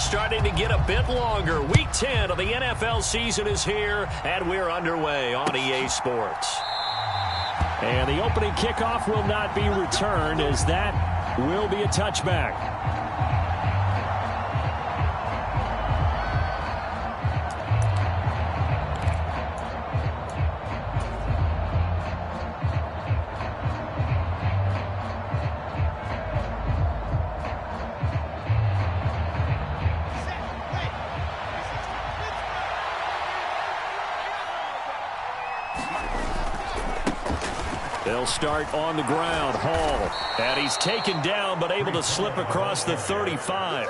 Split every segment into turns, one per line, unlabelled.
starting to get a bit longer. Week 10 of the NFL season is here, and we're underway on EA Sports. And the opening kickoff will not be returned, as that will be a touchback. They'll start on the ground. Hall. And he's taken down, but able to slip across the 35.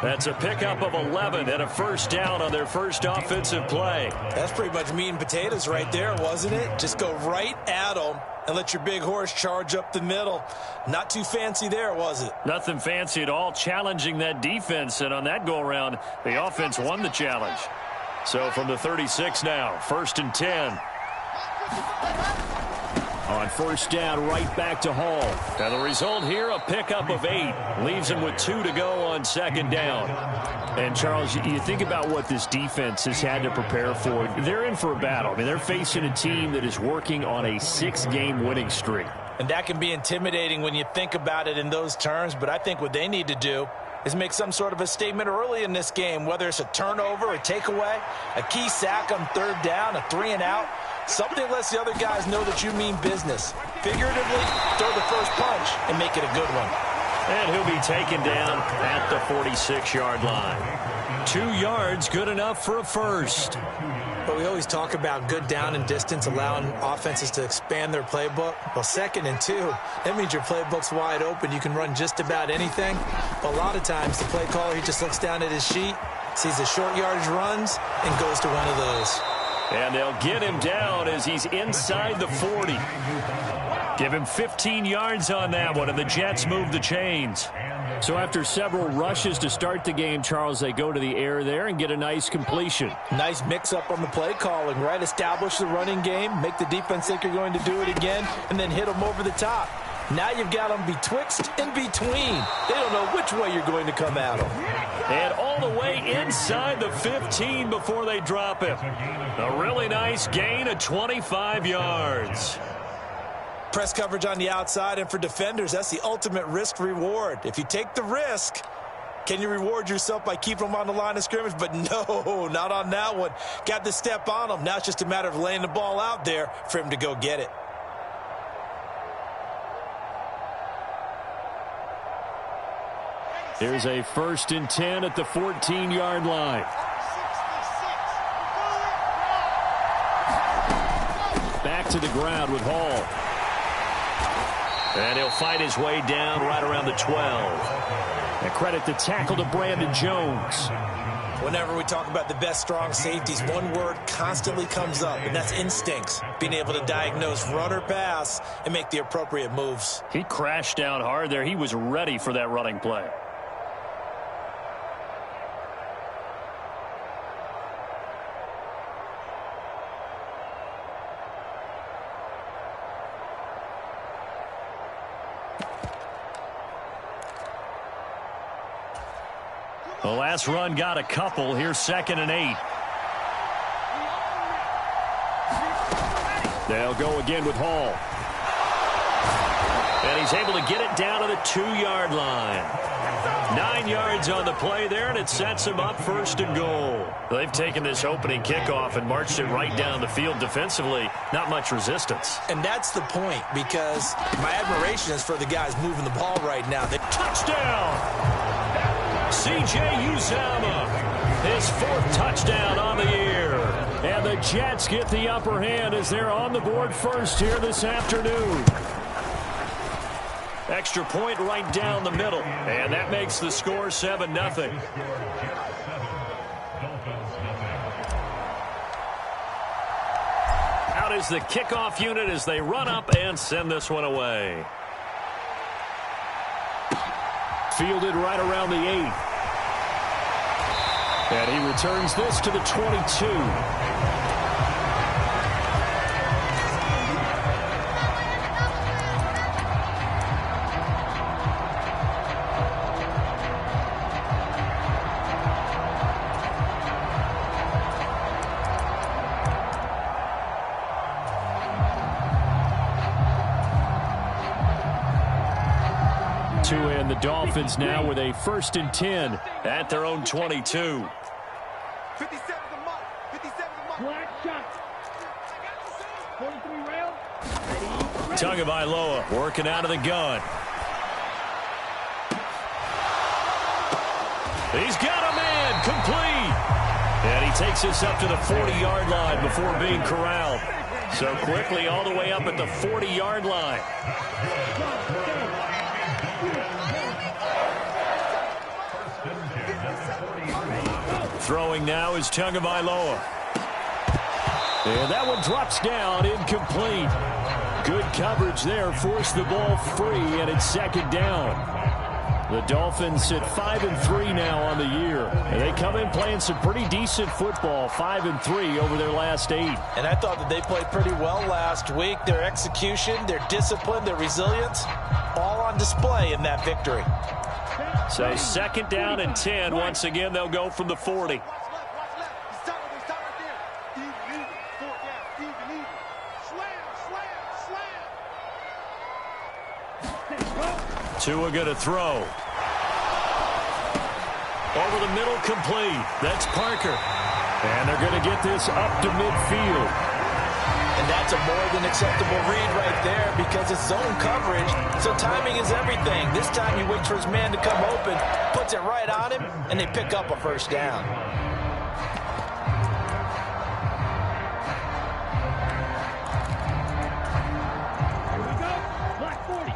That's a pickup of 11 and a first down on their first offensive play.
That's pretty much meat and potatoes right there, wasn't it? Just go right at them and let your big horse charge up the middle. Not too fancy there, was it?
Nothing fancy at all, challenging that defense. And on that go-around, the offense won the challenge. So from the 36 now, 1st and 10. On first down, right back to Hall. And the result here, a pickup of 8. Leaves him with 2 to go on second down. And, Charles, you think about what this defense has had to prepare for. They're in for a battle. I mean, they're facing a team that is working on a 6-game winning streak.
And that can be intimidating when you think about it in those terms. But I think what they need to do is make some sort of a statement early in this game, whether it's a turnover, a takeaway, a key sack on 3rd down, a 3-and-out. Something lets the other guys know that you mean business. Figuratively, throw the first punch and make it a good one.
And he'll be taken down at the 46-yard line. 2 yards, good enough for a first.
But we always talk about good down and distance, allowing offenses to expand their playbook. Well, 2nd and 2, that means your playbook's wide open. You can run just about anything. But a lot of times, the play caller, he just looks down at his sheet, sees the short yardage runs, and goes to one of those.
And they'll get him down as he's inside the 40. Give him 15 yards on that one, and the Jets move the chains. So after several rushes to start the game, Charles, they go to the air there and get a nice completion.
Nice mix-up on the play calling, right? Establish the running game, make the defense think you're going to do it again, and then hit them over the top. Now you've got them betwixt and between. They don't know which way you're going to come at them.
And all the way inside the 15 before they drop it. A really nice gain of 25 yards.
Press coverage on the outside, and for defenders, that's the ultimate risk-reward. If you take the risk, can you reward yourself by keeping them on the line of scrimmage? But no, not on that one. Got the step on them. Now it's just a matter of laying the ball out there for him to go get it.
Here's a 1st and 10 at the 14-yard line. Back to the ground with Hall. And he'll fight his way down right around the 12. And credit the tackle to Brandon Jones.
Whenever we talk about the best strong safeties, one word constantly comes up, and that's instincts. Being able to diagnose run or pass and make the appropriate moves.
He crashed down hard there. He was ready for that running play. The last run got a couple. Here's 2nd and 8. They'll go again with Hall. And he's able to get it down to the 2-yard line. 9 yards on the play there, and it sets him up 1st and goal. They've taken this opening kickoff and marched it right down the field defensively. Not much resistance.
And that's the point, because my admiration is for the guys moving the ball right now.
Touchdown! C.J. Uzomah, his 4th touchdown on the year. And the Jets get the upper hand as they're on the board first here this afternoon. Extra point right down the middle. And that makes the score 7-0. Out is the kickoff unit as they run up and send this one away. Fielded right around the 8. And he returns this to the 22. to end the Dolphins now with a 1st and 10 at their own 22.
57 the mark. 57 the mark.
Black shot. 43 rail.
Tagovailoa working out of the gun. He's got a man complete. And he takes us up to the 40-yard line before being corralled. So quickly all the way up at the 40-yard line. Throwing now is Tagovailoa. And that one drops down, incomplete. Good coverage there, forced the ball free, and it's 2nd down. The Dolphins sit 5-3 now on the year. And they come in playing some pretty decent football, 5-3 over their last 8.
And I thought that they played pretty well last week. Their execution, their discipline, their resilience, all on display in that victory.
So 2nd down and 10. Once again, they'll go from the 40.
Watch left. Stop right there. Even lead it. 4th down. Even lead it. Slam.
Tua going to throw. Over the middle, complete. That's Parker. And they're going to get this up to midfield.
And that's a more than acceptable read right there because it's zone coverage, so timing is everything. This time he waits for his man to come open, puts it right on him, and they pick up a 1st down.
Here we go. Black 40.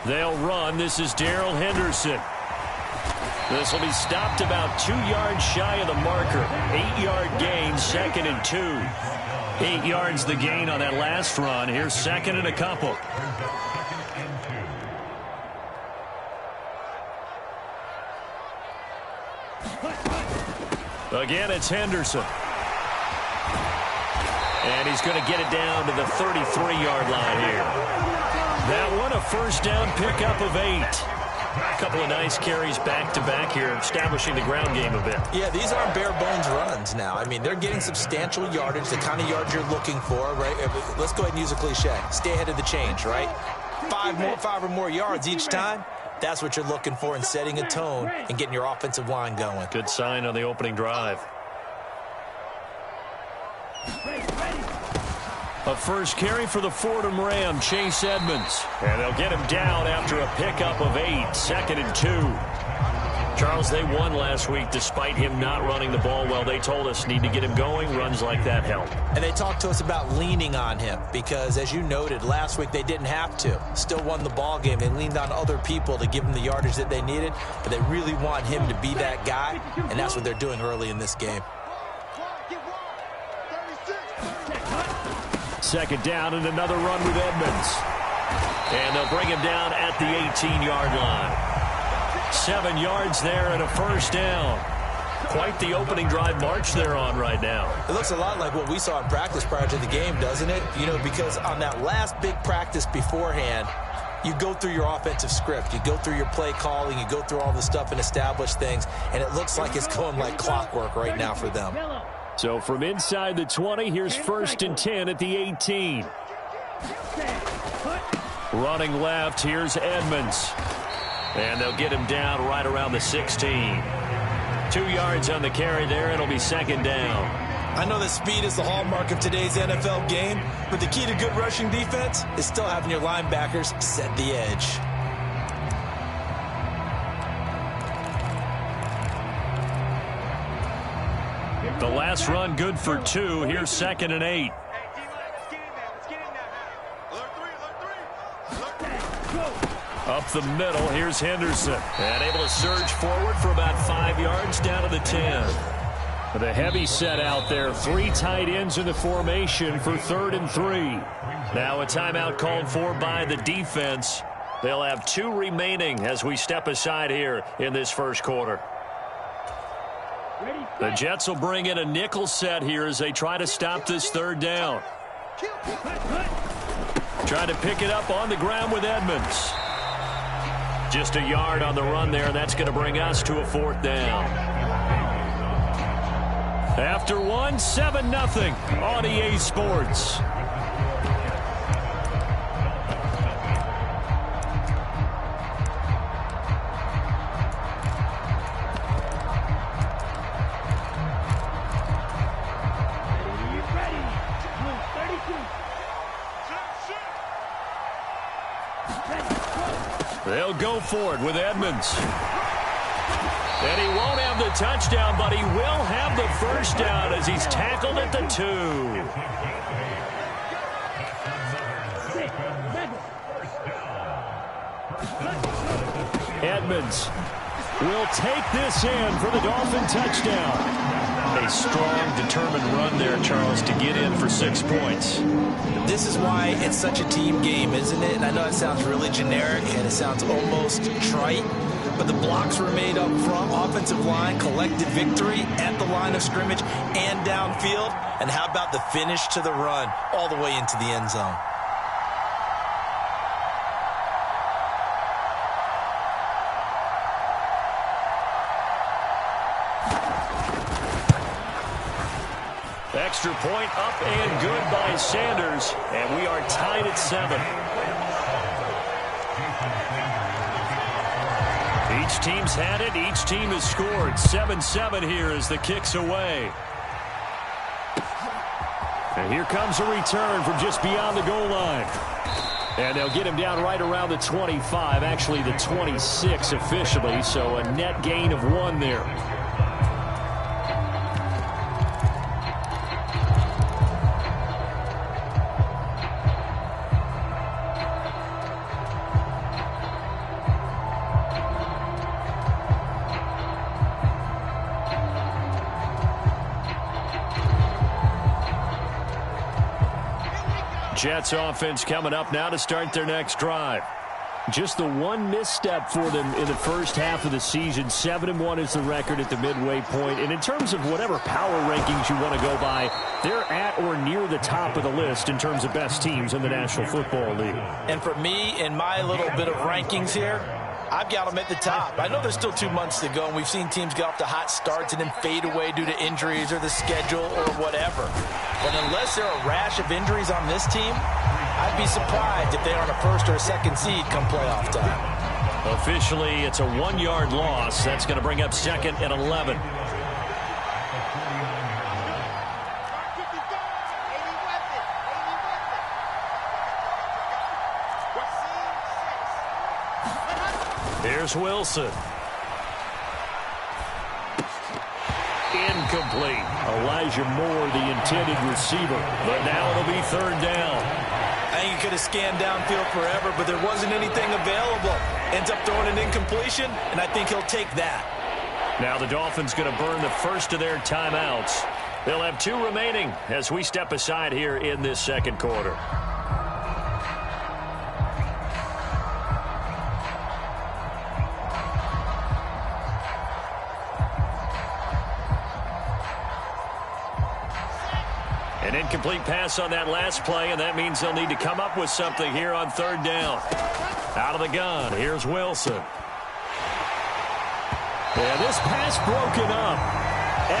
They'll run. This is Darrell Henderson. This will be stopped about 2 yards shy of the marker. 8-yard gain, 2nd and 2. 8 yards the gain on that last run. Here's 2nd and a couple. Again, it's Henderson. And he's going to get it down to the 33-yard line here. That one, a 1st down pickup of 8. A couple of nice carries back-to-back here, establishing the ground game a bit.
Yeah, these aren't bare-bones runs now. I mean, they're getting substantial yardage, the kind of yards you're looking for, right? Let's go ahead and use a cliche. Stay ahead of the change, right? 5 or more yards each time. That's what you're looking for in setting a tone and getting your offensive line going.
Good sign on the opening drive. A first carry for the Fordham Ram, Chase Edmonds. And they'll get him down after a pickup of 8, 2nd and 2. Charles, they won last week despite him not running the ball well. They told us need to get him going. Runs like that help.
And they talked to us about leaning on him because, as you noted, last week they didn't have to. Still won the ball game. They leaned on other people to give them the yardage that they needed, but they really want him to be that guy, and that's what they're doing early in this game.
2nd down and another run with Edmonds. And they'll bring him down at the 18-yard line. 7 yards there and a 1st down. Quite the opening drive march they're on right now.
It looks a lot like what we saw in practice prior to the game, doesn't it? You know, because on that last big practice beforehand, you go through your offensive script. You go through your play calling. You go through all the stuff and establish things. And it looks like it's going like clockwork right now for them.
So from inside the 20, here's 1st and 10 at the 18. Running left, here's Edmonds. And they'll get him down right around the 16. 2 yards on the carry there. It'll be 2nd down.
I know that speed is the hallmark of today's NFL game, but the key to good rushing defense is still having your linebackers set the edge.
The last run good for 2. Here's 2nd and 8. Up the middle, here's Henderson. And able to surge forward for about 5 yards down to the 10. With a heavy set out there, 3 tight ends in the formation for 3rd and 3. Now a timeout called for by the defense. They'll have 2 remaining as we step aside here in this first quarter. The Jets will bring in a nickel set here as they try to stop this 3rd down. Trying to pick it up on the ground with Edmonds. Just a yard on the run there, and that's going to bring us to a 4th down. After 7-0 on EA Sports. They'll go for it with Edmonds. And he won't have the touchdown, but he will have the first down as he's tackled at the 2. Edmonds will take this in for the Dolphin touchdown. A strong, determined run there, Charles, to get in for 6 points.
This is why it's such a team game, isn't it? And I know it sounds really generic and it sounds almost trite, but the blocks were made up front, offensive line, collected victory at the line of scrimmage and downfield. And how about the finish to the run all the way into the end zone?
Extra point up and good by Sanders, and we are tied at 7. Each team's had it. Each team has scored. 7-7 here as the kick's away. And here comes a return from just beyond the goal line. And they'll get him down right around the 25, actually the 26 officially, so a net gain of 1 there. Jets offense coming up now to start their next drive. Just the one misstep for them in the first half of the season. 7-1 is the record at the midway point. And in terms of whatever power rankings you want to go by, they're at or near the top of the list in terms of best teams in the National Football League.
And for me, in my little bit of rankings here, I've got them at the top. I know there's still 2 months to go, and we've seen teams get off to hot starts and then fade away due to injuries or the schedule or whatever. But unless there are a rash of injuries on this team, I'd be surprised if they aren't a 1st or a 2nd seed come playoff time.
Officially, it's a 1-yard loss. That's going to bring up 2nd and 11. Here's Wilson. Incomplete. Elijah Moore, the intended receiver. But now it'll be 3rd down.
I think he could have scanned downfield forever, but there wasn't anything available. Ends up throwing an incompletion, and I think he'll take that.
Now the Dolphins going to burn the first of their timeouts. They'll have 2 remaining as we step aside here in this 2nd quarter. An incomplete pass on that last play, and that means they'll need to come up with something here on 3rd down. Out of the gun, here's Wilson. And this pass broken up.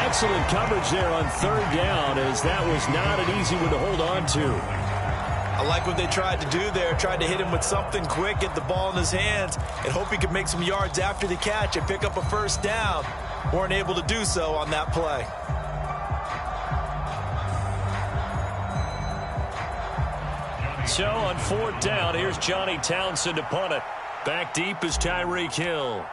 Excellent coverage there on 3rd down, as that was not an easy one to hold on to.
I like what they tried to do there. Tried to hit him with something quick, get the ball in his hands, and hope he could make some yards after the catch and pick up a 1st down. Weren't able to do so on that play.
So on 4th down, here's Johnny Townsend to punt it. Back deep is Tyreek Hill.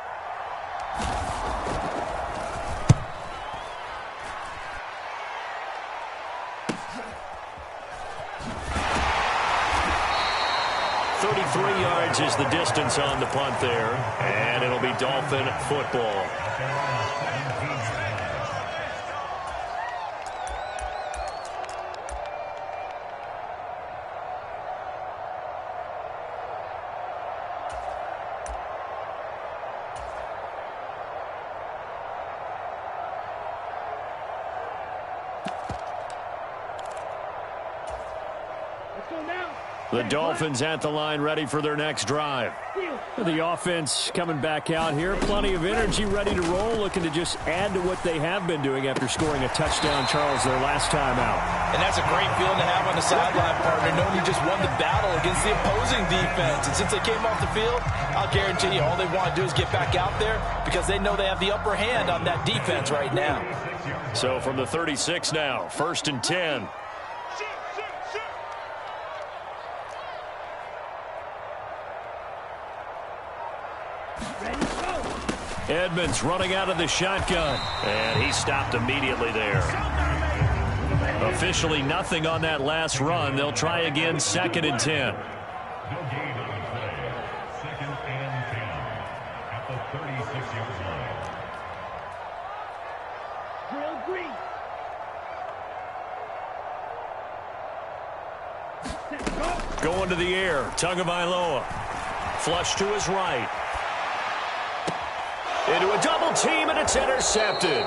Yards is the distance on the punt there, and it'll be Dolphin football.
Let's go now.
The Dolphins at the line ready for their next drive. The offense coming back out here. Plenty of energy, ready to roll, looking to just add to what they have been doing after scoring a touchdown, Charles, their last time out.
And that's a great feeling to have on the sideline, partner, knowing you just won the battle against the opposing defense. And since they came off the field, I'll guarantee you all they want to do is get back out there because they know they have the upper hand on that defense right now.
So from the 36 now, 1st and 10. Edmonds running out of the shotgun. And he stopped immediately there. Officially nothing on that last run. They'll try again, 2nd and 10. Going to the air. Tagovailoa. Flush to his right. Into a double team, and it's intercepted.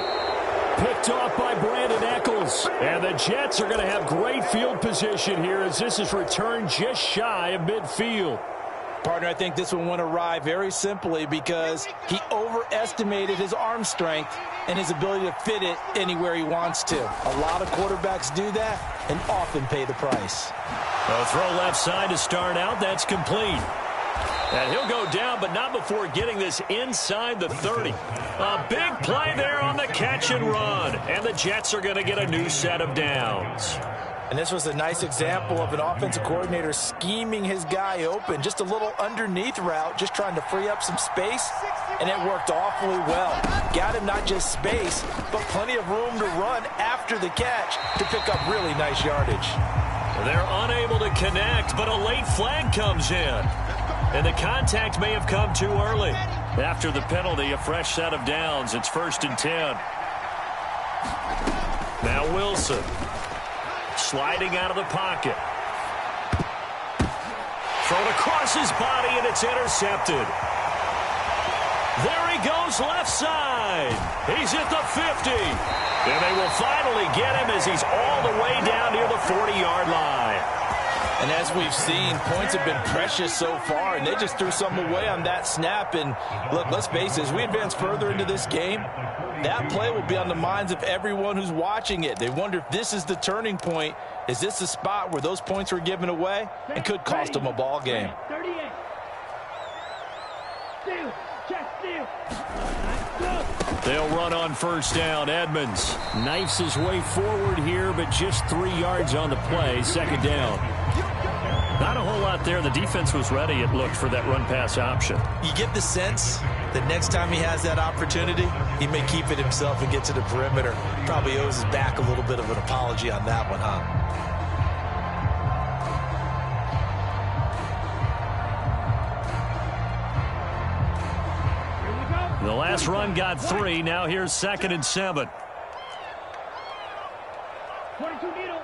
Picked off by Brandon Echols. And the Jets are going to have great field position here as this is returned just shy of midfield.
Partner, I think this one went awry very simply because he overestimated his arm strength and his ability to fit it anywhere he wants to. A lot of quarterbacks do that and often pay the price.
A throw left side to start out. That's complete. And he'll go down, but not before getting this inside the 30. A big play there on the catch and run. And the Jets are going to get a new set of downs.
And this was a nice example of an offensive coordinator scheming his guy open. Just a little underneath route, just trying to free up some space. And it worked awfully well. Got him not just space, but plenty of room to run after the catch to pick up really nice yardage.
They're unable to connect, but a late flag comes in. And the contact may have come too early. After the penalty, a fresh set of downs. It's 1st and 10. Now Wilson. Sliding out of the pocket. Thrown across his body, and it's intercepted. There he goes left side. He's at the 50. And they will finally get him as he's all the way down near the 40-yard line.
And as we've seen, points have been precious so far, and they just threw some away on that snap. And look, let's face it, as we advance further into this game, that play will be on the minds of everyone who's watching it. They wonder if this is the turning point. Is this the spot where those points were given away and could cost them a ball game?
38. Steal. Check steal.
They'll run on 1st down. Edmonds knifes his way forward here, but just 3 yards on the play. 2nd down. Not a whole lot there. The defense was ready, it looked, for that run-pass option.
You get the sense that next time he has that opportunity, he may keep it himself and get to the perimeter. Probably owes his back a little bit of an apology on that one, huh?
The last run got 3. Now here's 2nd and 7.
22 needle.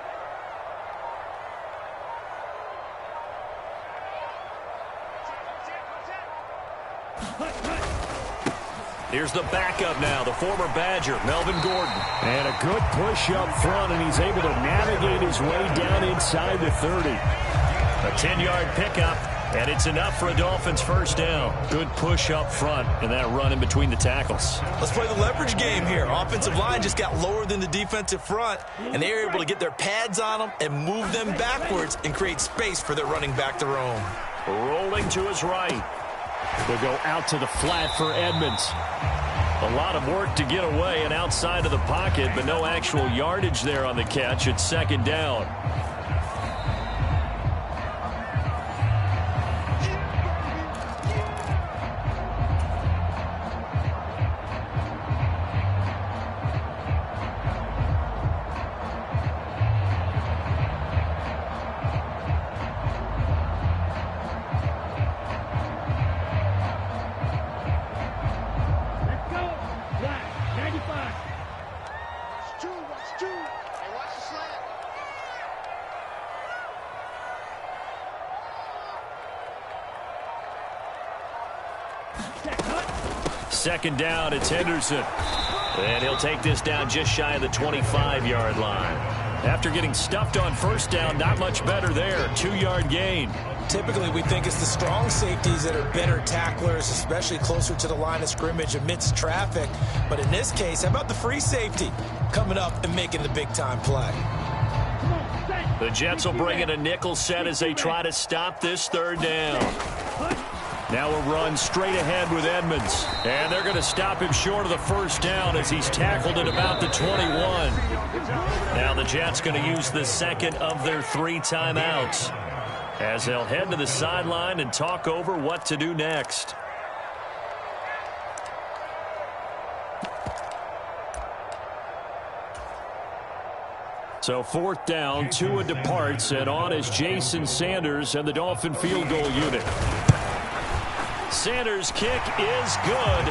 Here's the backup now, the former Badger, Melvin Gordon. And a good push up front, and he's able to navigate his way down inside the 30. A 10-yard pickup, and it's enough for a Dolphins 1st down. Good push up front, and that run in between the tackles.
Let's play the leverage game here. Offensive line just got lower than the defensive front, and they were able to get their pads on them and move them backwards and create space for their running back to roam.
Rolling to his right. They'll go out to the flat for Edmonds. A lot of work to get away and outside of the pocket, but no actual yardage there on the catch. It's 2nd down. Second down, it's Henderson. And he'll take this down just shy of the 25-yard line. After getting stuffed on first down, not much better there. 2-yard gain.
Typically, we think it's the strong safeties that are better tacklers, especially closer to the line of scrimmage amidst traffic. But in this case, how about the free safety coming up and making the big-time play?
The Jets will bring in a nickel set as they try to stop this third down. Now a run straight ahead with Edmonds. And they're going to stop him short of the first down as he's tackled at about the 21. Now the Jets going to use the second of their 3 timeouts as they'll head to the sideline and talk over what to do next. So 4th down, Tua departs, and on is Jason Sanders and the Dolphin field goal unit. Sanders' kick is good.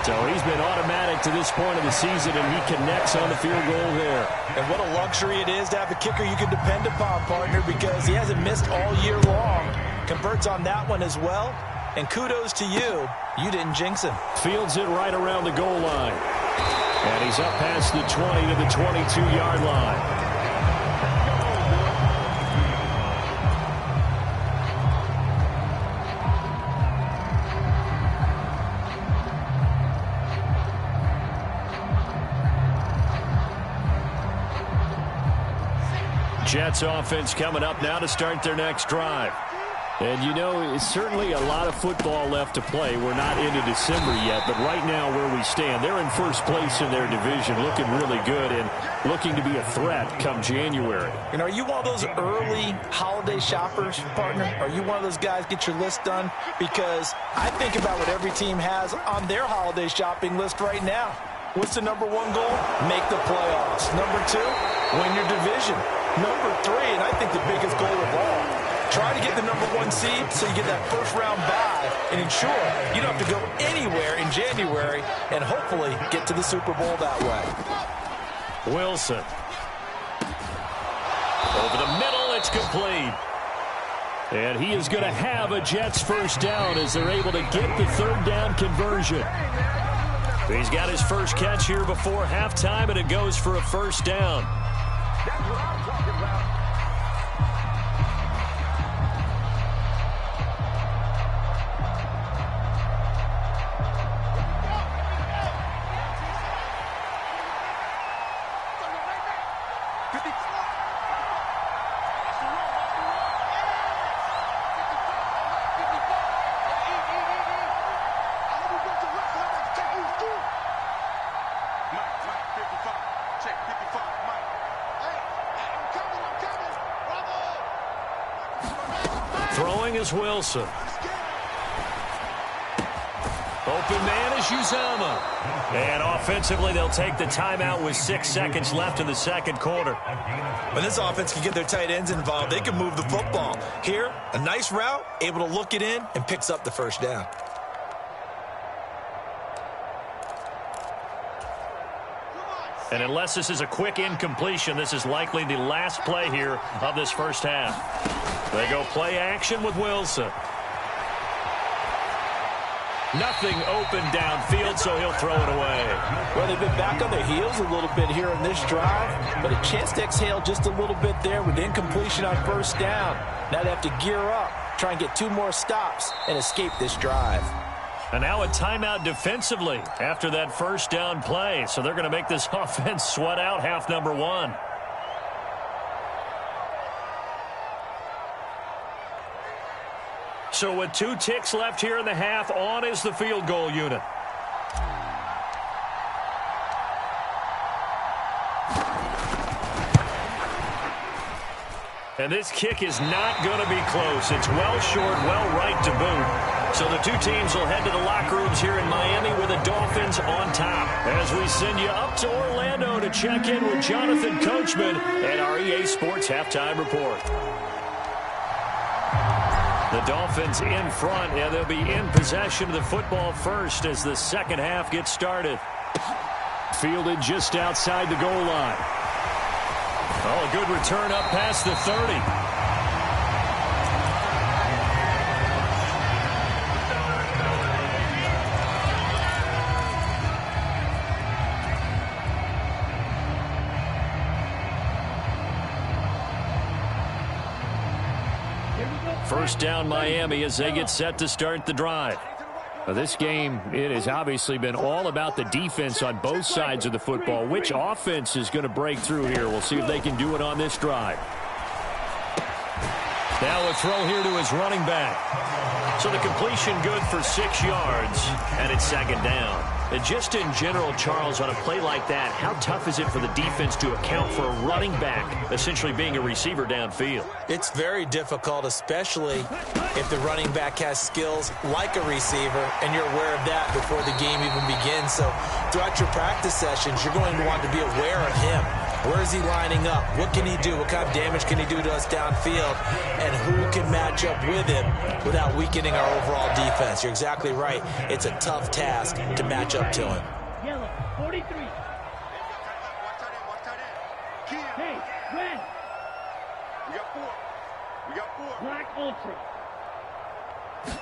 So he's been automatic to this point of the season, and he connects on the field goal there.
And what a luxury it is to have a kicker you can depend upon, partner, because he hasn't missed all year long. Converts on that one as well. And kudos to you. You didn't jinx him.
Fields it right around the goal line. And he's up past the 20 to the 22-yard line. Jets offense coming up now to start their next drive. And, you know, it's certainly a lot of football left to play. We're not into December yet, but right now where we stand, they're in first place in their division, looking really good and looking to be a threat come January.
And are you one of those early holiday shoppers, partner? Are you one of those guys get your list done? Because I think about what every team has on their holiday shopping list right now. What's the number 1 goal? Make the playoffs. Number 2, win your division. Number 3, and I think the biggest goal of all, try to get the number 1 seed so you get that first-round bye and ensure you don't have to go anywhere in January and hopefully get to the Super Bowl that way.
Wilson. Over the middle, it's complete. And he is going to have a Jets first down as they're able to get the third down conversion. He's got his first catch here before halftime, and it goes for a first down.
That's what I'm talking about.
Throwing is Wilson. Open man is Uzomah. And offensively, they'll take the timeout with 6 seconds left in the second quarter.
When this offense can get their tight ends involved, they can move the football. Here, a nice route, able to look it in, and picks up the first down.
And unless this is a quick incompletion, this is likely the last play here of this first half. They go play action with Wilson. Nothing open downfield, so he'll throw it away.
Well, they've been back on their heels a little bit here in this drive, but a chance to exhale just a little bit there with incompletion on first down. Now they have to gear up, try and get 2 more stops, and escape this drive.
And now a timeout defensively after that first down play. So they're going to make this offense sweat out half number 1. So with 2 ticks left here in the half, on is the field goal unit. And this kick is not going to be close. It's well short, well right to boot. So the 2 teams will head to the locker rooms here in Miami with the Dolphins on top. As we send you up to Orlando to check in with Jonathan Coachman at our EA Sports Halftime Report. The Dolphins in front, and they'll be in possession of the football first as the second half gets started. Fielded just outside the goal line. Oh, a good return up past the 30. First down Miami as they get set to start the drive. Now, this game, it has obviously been all about the defense on both sides of the football. Which offense is going to break through here? We'll see if they can do it on this drive. Now a throw here to his running back. So the completion good for 6 yards, and it's second down. And just in general, Charles, on a play like that, how tough is it for the defense to account for a running back essentially being a receiver downfield?
It's very difficult, especially if the running back has skills like a receiver, and you're aware of that before the game even begins. So throughout your practice sessions, you're going to want to be aware of him. Where is he lining up? What can he do? What kind of damage can he do to us downfield? And who can match up with him without weakening our overall defense? You're exactly right. It's a tough task to match up to him.
Yellow, 43. Hey, red.
We got 4. We got 4.
Black ultra.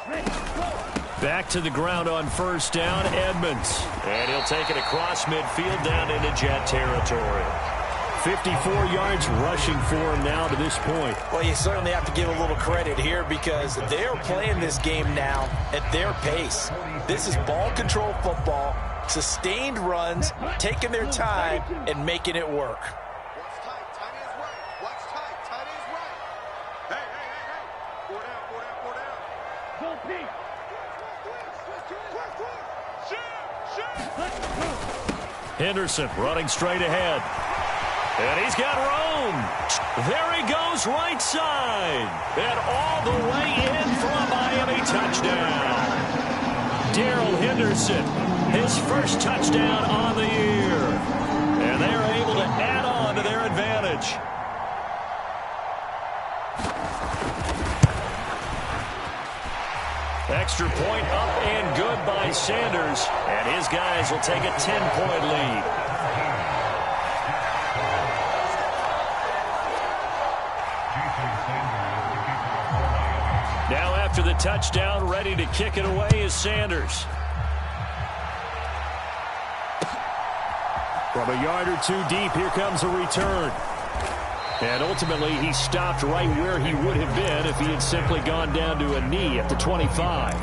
Ready, go.
Back to the ground on first down, Edmonds. And he'll take it across midfield down into Jet territory. 54 yards rushing for him now to this point.
Well, you certainly have to give a little credit here because they're playing this game now at their pace. This is ball control football, sustained runs, taking their time, and making it work.
Watch tight. Tight is right. Watch tight. Tight is right. Hey. 4 down. 4 down. 4 down.
Go pink.
Henderson running straight ahead. And he's got room. There he goes right side. And all the way in for a Miami touchdown. Darrell Henderson, his first touchdown on the year. And they are able to add on to their advantage. Extra point up and good by Sanders. And his guys will take a 10-point lead. Now after the touchdown, ready to kick it away is Sanders. From a yard or two deep, here comes a return. And ultimately, he stopped right where he would have been if he had simply gone down to a knee at the 25.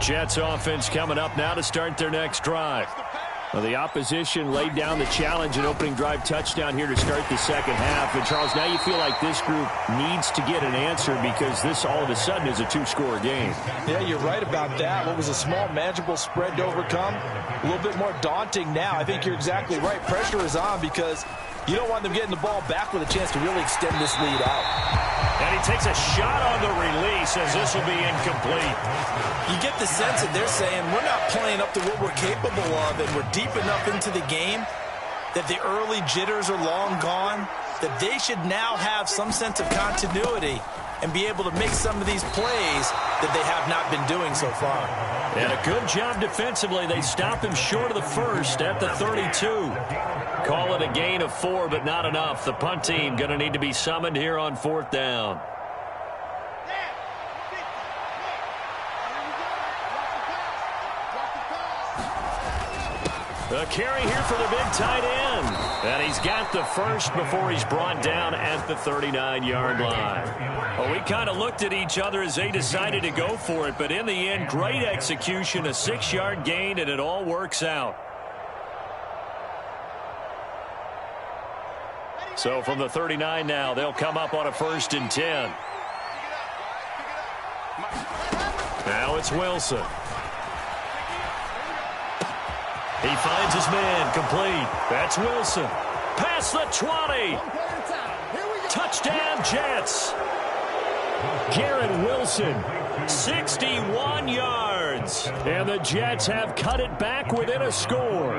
Jets offense coming up now to start their next drive. Well, the opposition laid down the challenge and opening drive touchdown here to start the second half. And, Charles, now you feel like this group needs to get an answer because this all of a sudden is a 2-score game.
Yeah, you're right about that. What was a small, manageable spread to overcome, a little bit more daunting now. I think you're exactly right. Pressure is on because you don't want them getting the ball back with a chance to really extend this lead out.
And he takes a shot on the release as this will be incomplete.
You get the sense that they're saying we're not playing up to what we're capable of, and we're deep enough into the game that the early jitters are long gone, that they should now have some sense of continuity and be able to make some of these plays that they have not been doing so far.
And a good job defensively. They stop him short of the first at the 32. Call it a gain of 4, but not enough. The punt team going to need to be summoned here on 4th down. A carry here for the big tight end. And he's got the first before he's brought down at the 39-yard line. Well, we kind of looked at each other as they decided to go for it, but in the end, great execution, a 6-yard gain, and it all works out. So from the 39 now, they'll come up on a 1st and 10. Now it's Wilson. He finds his man, complete. That's Wilson. Past the 20. Touchdown, Jets. Garrett Wilson, 61 yards. And the Jets have cut it back within a score.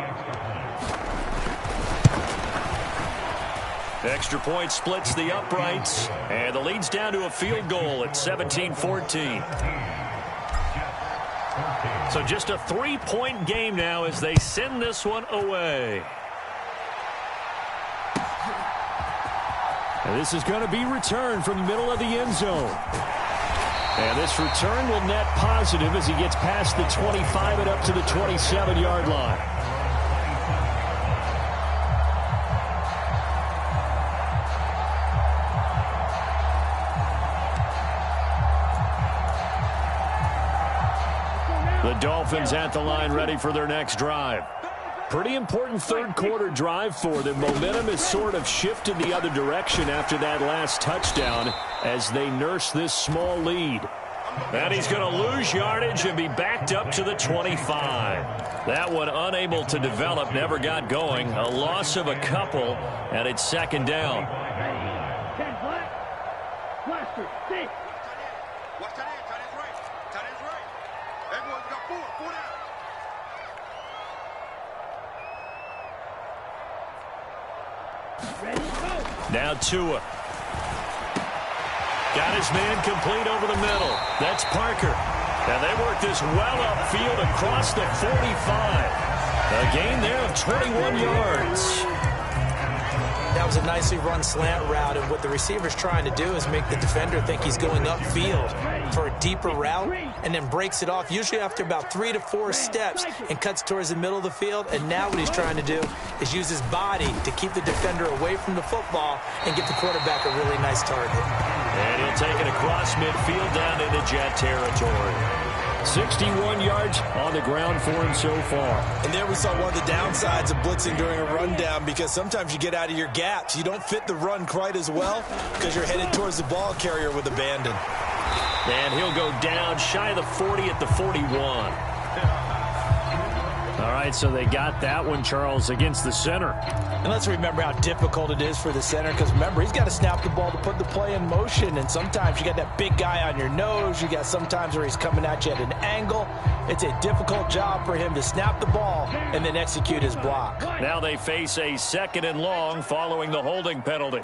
Extra point splits the uprights. And the lead's down to a field goal at 17-14. So just a 3-point game now as they send this one away. And this is going to be returned from the middle of the end zone. And this return will net positive as he gets past the 25 and up to the 27-yard line. The Dolphins at the line ready for their next drive. Pretty important third-quarter drive for them. Momentum has sort of shifted the other direction after that last touchdown as they nurse this small lead. And he's going to lose yardage and be backed up to the 25. That one unable to develop, never got going. A loss of a couple, and it's second down.
10 black. Blaster, 6.
Watch tight end. Tight end's right. Tight end's right. Everyone's got 4. 4 down.
Ready, go.
Now Tua. Got his man complete over the middle. That's Parker. And they work this well upfield across the 45. A gain there of 21 yards.
That was a nicely run slant route, and what the receiver's trying to do is make the defender think he's going upfield for a deeper route and then breaks it off, usually after about 3 to 4 steps, and cuts towards the middle of the field. And now what he's trying to do is use his body to keep the defender away from the football and get the quarterback a really nice target.
And he'll take it across midfield down into Jet territory. 61 yards on the ground for him so far.
And there we saw one of the downsides of blitzing during a rundown, because sometimes you get out of your gaps. You don't fit the run quite as well because you're headed towards the ball carrier with abandon.
And he'll go down shy of the 40 at the 41. All right, so they got that one, Charles, against the center.
And let's remember how difficult it is for the center, because remember, he's got to snap the ball to put the play in motion, and sometimes you got that big guy on your nose. You got sometimes where he's coming at you at an angle. It's a difficult job for him to snap the ball and then execute his block.
Now they face a 2nd and long following the holding penalty.